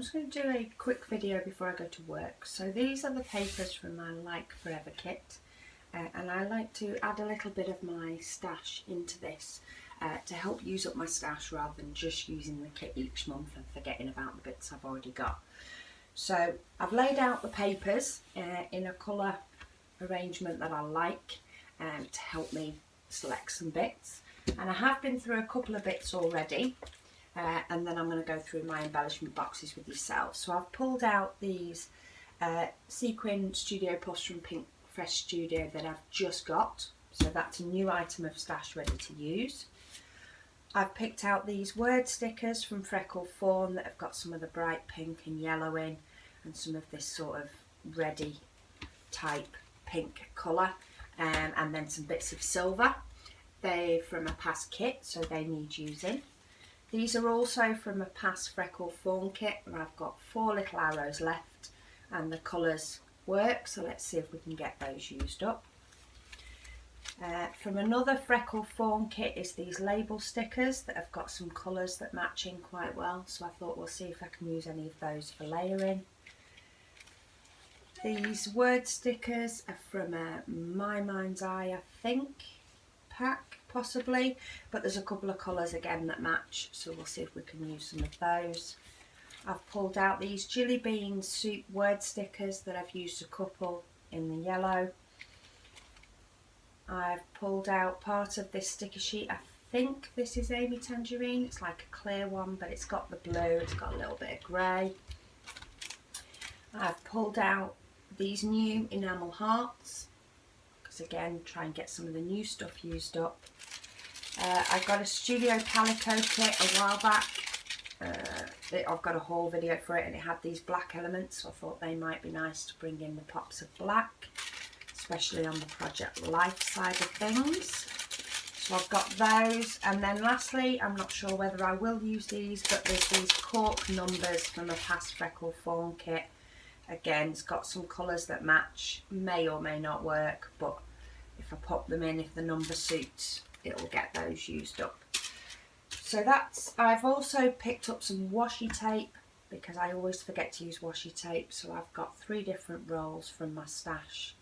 just going to do a quick video before I go to work. So these are the papers from my Like Forever kit, and I like to add a little bit of my stash into this to help use up my stash rather than just using the kit each month and forgetting about the bits I've already got. So I've laid out the papers in a colour arrangement that I like to help me select some bits, and I have been through a couple of bits already. And then I'm going to go through my embellishment boxes with yourselves. So I've pulled out these Sequin Studio Puffs from Pink Fresh Studio that I've just got. So that's a new item of stash ready to use. I've picked out these word stickers from Freckle Fawn that have got some of the bright pink and yellow in, and some of this sort of reddy type pink colour, and then some bits of silver. They're from a past kit, so they need using. These are also from a past Freckle Fawn kit, where I've got 4 little arrows left and the colours work, so let's see if we can get those used up. From another Freckle Fawn kit is these label stickers that have got some colours that match in quite well, so I thought we'll see if I can use any of those for layering. These word stickers are from a My Mind's Eye, I think, pack possibly, but there's a couple of colours again that match, so we'll see if we can use some of those. I've pulled out these Jilly Bean Soup word stickers that I've used a couple in the yellow. I've pulled out part of this sticker sheet. I think this is Amy Tangerine. It's like a clear one, but it's got the blue, it's got a little bit of grey. I've pulled out these new enamel hearts, because again, try and get some of the new stuff used up. I got a Studio Calico kit a while back. I've got a haul video for it, and it had these black elements, so I thought they might be nice to bring in the pops of black, especially on the Project Life side of things. So I've got those, and then lastly, I'm not sure whether I will use these, but there's these cork numbers from a past Freckle Fawn kit. Again, it's got some colours that match, may or may not work, but if I pop them in, if the number suits, it'll get those used up. So I've also picked up some washi tape, because I always forget to use washi tape, so I've got 3 different rolls from my stash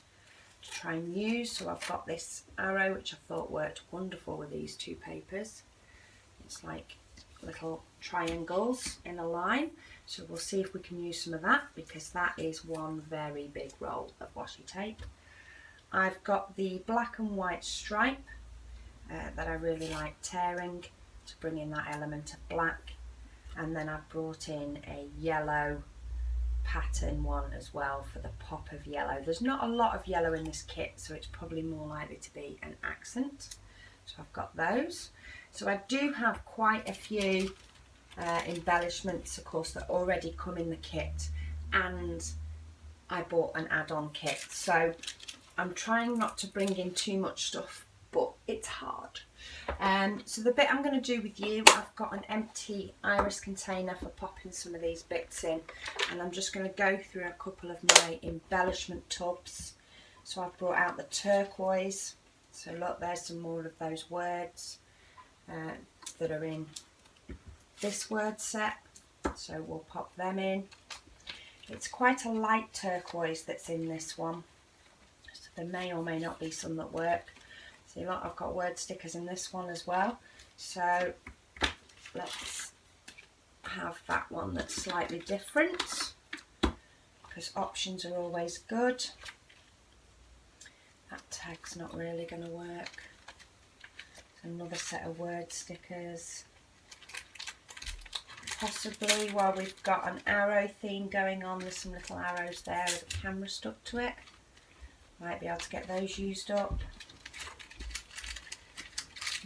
to try and use. So I've got this arrow, which I thought worked wonderful with these 2 papers. It's like little triangles in a line, so we'll see if we can use some of that, because that is one very big roll of washi tape. I've got the black and white stripe that I really like tearing to bring in that element of black, and then I've brought in a yellow pattern one as well for the pop of yellow. There's not a lot of yellow in this kit, so it's probably more likely to be an accent. So I've got those. So I do have quite a few embellishments, of course, that already come in the kit, and I bought an add-on kit. So I'm trying not to bring in too much stuff, but it's hard. So the bit I'm going to do with you, I've got an empty iris container for popping some of these bits in, and I'm just going to go through a couple of my embellishment tubs. So I've brought out the turquoise. So look, there's some more of those words that are in this word set, so we'll pop them in. It's quite a light turquoise that's in this one, so there may or may not be some that work. See, look, I've got word stickers in this one as well, so let's have that one that's slightly different, because options are always good. That tag's not really going to work. Another set of word stickers. Possibly, while we've got an arrow theme going on, there's some little arrows there with a camera stuck to it. Might be able to get those used up.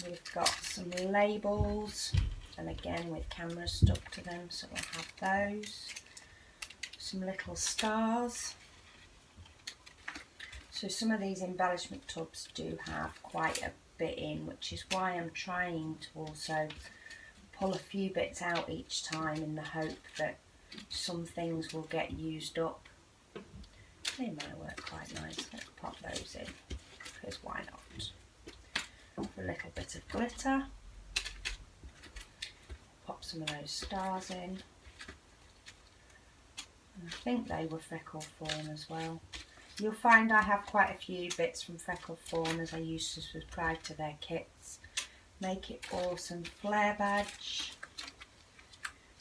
We've got some labels, and again with cameras stuck to them, so we'll have those. Some little stars. So some of these embellishment tubs do have quite a bit in, which is why I'm trying to also pull a few bits out each time, in the hope that some things will get used up. They might work quite nice. Let's pop those in, because why not? A little bit of glitter. Pop some of those stars in. think they were Freckled Fawn as well. You'll find I have quite a few bits from Freckled Fawn as I used to subscribe to their kits. Make It Awesome flare badge.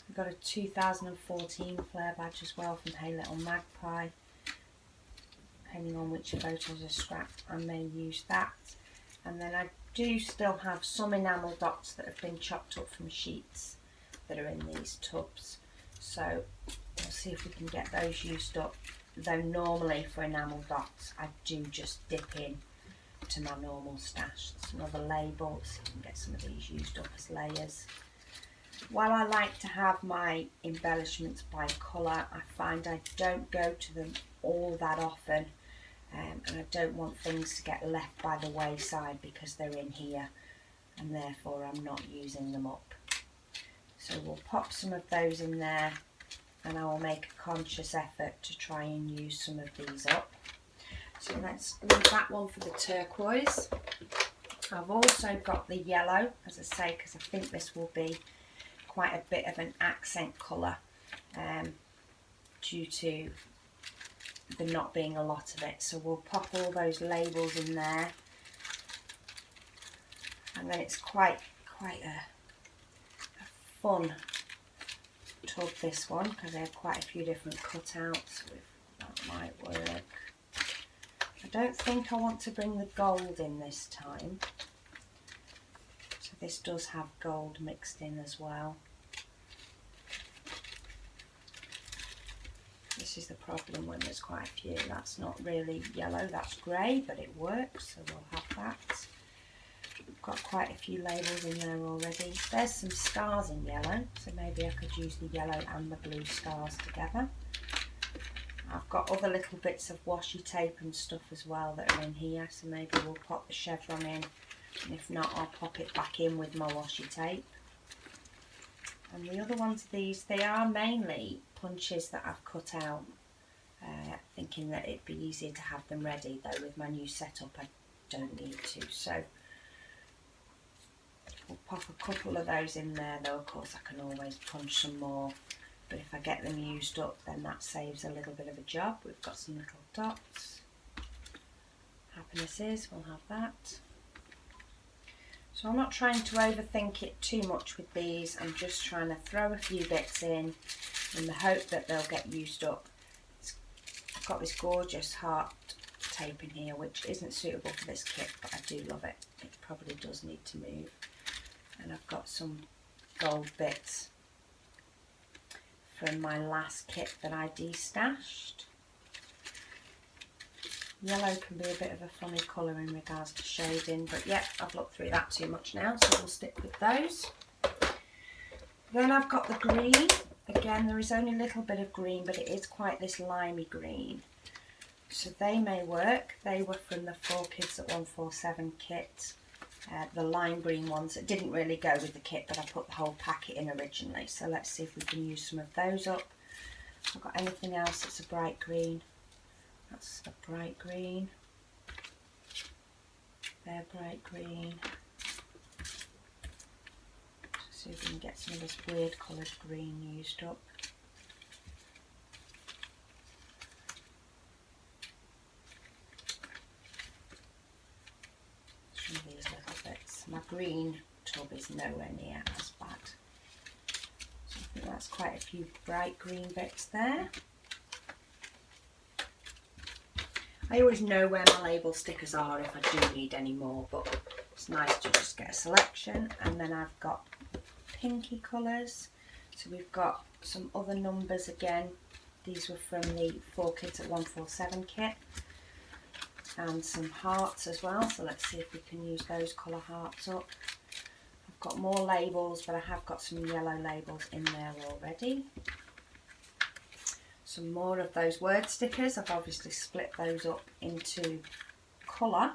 I've got a 2014 flare badge as well from Hey Little Magpie. Depending on which photos are scrapped, I may use that. And then I do still have some enamel dots that have been chopped up from sheets that are in these tubs. So we'll see if we can get those used up. Though normally for enamel dots, I do just dip in to my normal stash. There's another label, so you can get some of these used up as layers. While I like to have my embellishments by colour, I find I don't go to them all that often, and I don't want things to get left by the wayside because they're in here and therefore I'm not using them up. So we'll pop some of those in there, and I will make a conscious effort to try and use some of these up. So let's leave that one for the turquoise. I've also got the yellow, as I say, because I think this will be quite a bit of an accent colour due to there not being a lot of it. So we'll pop all those labels in there, and then it's quite a fun tub, this one, because they have quite a few different cutouts. That might work. I don't think I want to bring the gold in this time. So this does have gold mixed in as well. This is the problem when there's quite a few. That's not really yellow, that's grey, but it works, so we'll have that. I've got quite a few labels in there already. There's some stars in yellow, so maybe I could use the yellow and the blue stars together. I've got other little bits of washi tape and stuff as well that are in here, so maybe we'll pop the chevron in, and if not, I'll pop it back in with my washi tape. And the other ones, these, they are mainly punches that I've cut out, thinking that it'd be easier to have them ready, though with my new setup I don't need to. So we'll pop a couple of those in there, though of course I can always punch some more. But if I get them used up, then that saves a little bit of a job. We've got some little dots. Happiness Is, we'll have that. So I'm not trying to overthink it too much with these. I'm just trying to throw a few bits in the hope that they'll get used up. I've got this gorgeous heart tape in here, which isn't suitable for this kit, but I do love it. It probably does need to move. And I've got some gold bits from my last kit that I destashed. Yellow can be a bit of a funny colour in regards to shading, but yeah, I've looked through that too much now, so we'll stick with those. Then I've got the green. Again, there is only a little bit of green, but it is quite this limey green. So they may work. They were from the 4Kids at 147 kit. The lime green ones that didn't really go with the kit, but I put the whole packet in originally. So let's see if we can use some of those up. I've got anything else that's a bright green. That's a bright green. They're bright green. Let's see if we can get some of this weird coloured green used up. Some of these little bits. My green tub is nowhere near as bad. So I think that's quite a few bright green bits there. I always know where my label stickers are if I do need any more, but it's nice to just get a selection. And then I've got pinky colours. So we've got some other numbers again. These were from the 4Kids at 147 kit. And some hearts as well, so let's see if we can use those colour hearts up. I've got more labels, but I have got some yellow labels in there already. Some more of those word stickers. I've obviously split those up into colour.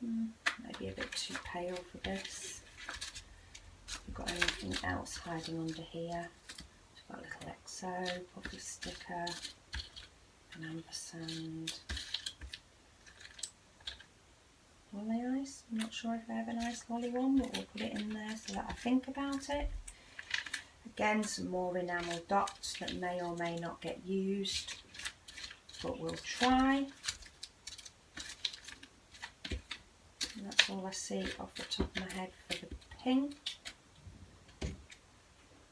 Maybe a bit too pale for this. We've got anything else hiding under here. We've got a little XO, puffy sticker, an ampersand. Lolly ice. I'm not sure if I have a nice lolly one, but we'll put it in there so that I think about it. Again, some more enamel dots that may or may not get used, but we'll try. And that's all I see off the top of my head for the pink.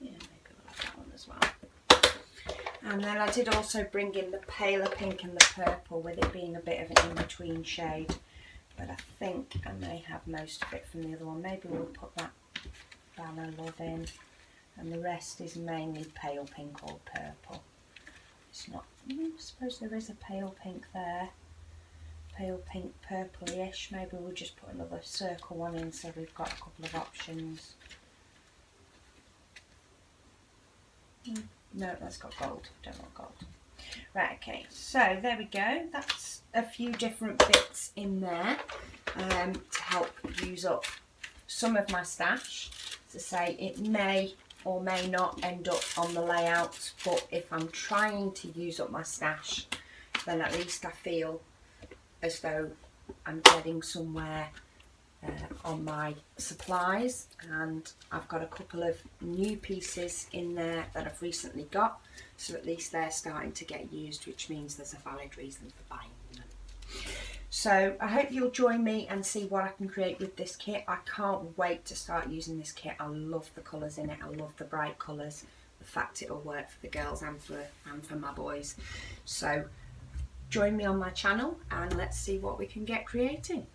Yeah, maybe we'll have that one as well. And then I did also bring in the paler pink and the purple, with it being a bit of an in-between shade. But I think I may have most of it from the other one. Maybe we'll put that Valor Love in. And the rest is mainly pale pink or purple. It's not, I suppose there is a pale pink there. Pale pink purpley-ish. Maybe we'll just put another circle one in so we've got a couple of options. No, that's got gold. Don't want gold. Right, okay, so there we go. That's a few different bits in there to help use up some of my stash. As I say, it may or may not end up on the layout, but if I'm trying to use up my stash, then at least I feel as though I'm getting somewhere on my supplies. And I've got a couple of new pieces in there that I've recently got, so at least they're starting to get used, which means there's a valid reason for buying them. So I hope you'll join me and see what I can create with this kit. I can't wait to start using this kit. I love the colours in it. I love the bright colours. The fact it'll work for the girls and for my boys. So join me on my channel and let's see what we can get creating.